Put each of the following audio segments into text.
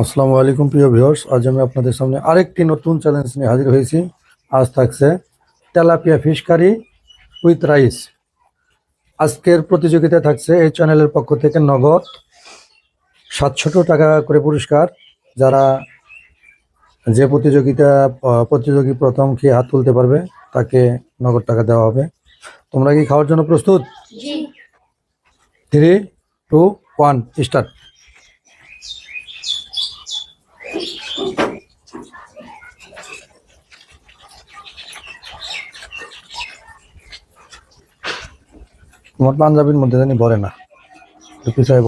আসসালামু আলাইকুম প্রিয় ভিউয়ার্স, আজ আমি আপনাদের সামনে আরেকটি নতুন চ্যালেঞ্জ নিয়ে হাজির হয়েছি। আজ থাকছে tilapia fish curry with rice. আজকের প্রতিযোগিতা থাকছে এই চ্যানেলের পক্ষ থেকে নগদ 700 টাকা করে পুরস্কার। যারা যে প্রতিযোগী প্রথম খেয়ে হাত তুলতে পারবে তাকে নগদ টাকা দেওয়া হবে। তোমরা কি খাওয়ার জন্য প্রস্তুত? 3, 2, 1 স্টার্ট। তোমার পাঞ্জাবির মধ্যে জানি ভরে না, একটু পিছাইব।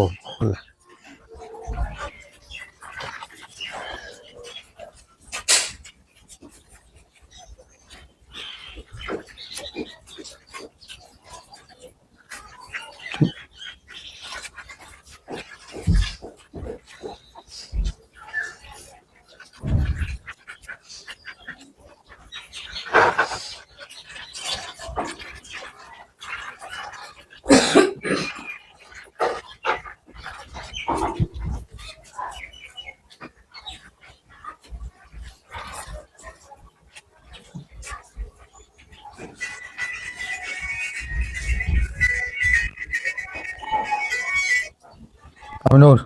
আমিনুর,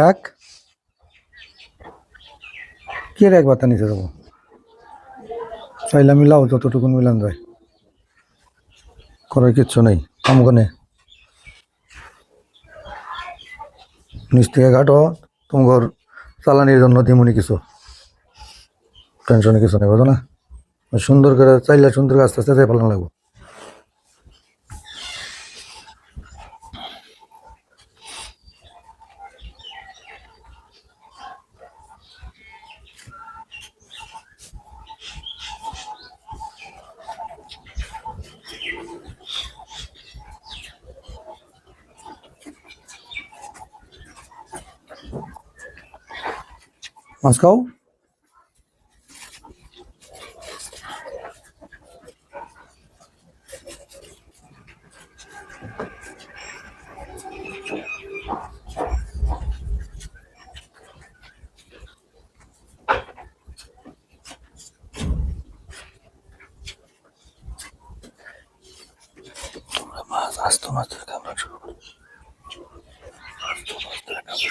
এক কে এক বাতা নিচে যাবো, চাইলা মিলাও যতটুকুন মিলান যায়, করার কিচ্ছু নেই। আমগনে নিচ থেকে ঘাটো, তোমার চালানির জন্য দিমুনি কিছু, টেনশনে কিছু নেই, বুঝো না? সুন্দর করে চাইলে সুন্দর করে আস্তে আস্তে যাই পালানো লাগবো। মাছ খাও? মাছ আস্ত মাছ ধরে আমরা শুরু করি। আস্ত মাছ ধরে খাবো।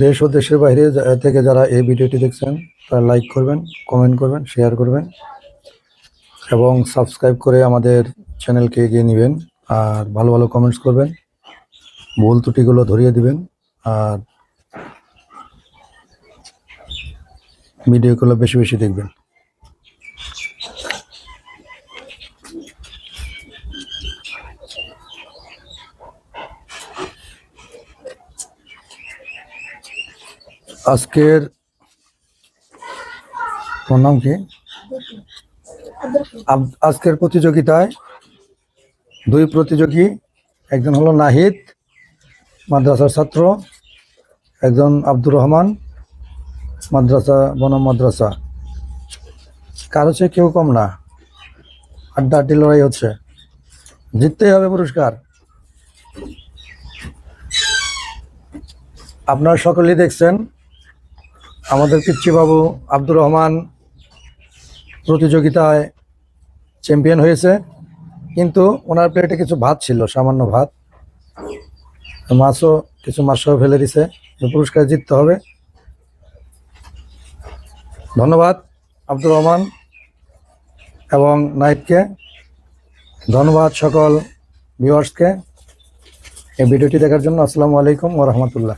দেশ ও দেশের বাইরে থেকে যারা এই ভিডিওটি দেখছেন তারা লাইক করবেন, কমেন্ট করবেন, শেয়ার করবেন এবং সাবস্ক্রাইব করে আমাদের চ্যানেলকে এগিয়ে নেবেন। আর ভালো ভালো কমেন্টস করবেন, ভুল ত্রুটিগুলো ধরিয়ে দিবেন, আর ভিডিওগুলো বেশি বেশি দেখবেন। আজকের তোমার নাম কি? আজকের প্রতিযোগিতায় দুই প্রতিযোগী, একজন হলো নাহিদ মাদ্রাসার ছাত্র, একজন আব্দুর রহমান মাদ্রাসা বনাম মাদ্রাসা। কারো চেয়ে কেউ কম না, আড্ডা আড্ডি লড়াই হচ্ছে, জিততেই হবে পুরস্কার। আপনারা সকলেই দেখছেন আমাদের পিচ্চিবাবু আব্দুর রহমান প্রতিযোগিতায় চ্যাম্পিয়ন হয়েছে, কিন্তু ওনার প্লেটে কিছু ভাত ছিল, সামান্য ভাত, মাছও কিছু মাছও ফেলে দিছে। পুরস্কার জিততে হবে। ধন্যবাদ আব্দুর রহমান এবং নাহিদকে, ধন্যবাদ সকল ভিউয়ার্সকে। এই ভিডিওটি দেখার জন্য আসসালামু আলাইকুম ওয়া রাহমাতুল্লাহ।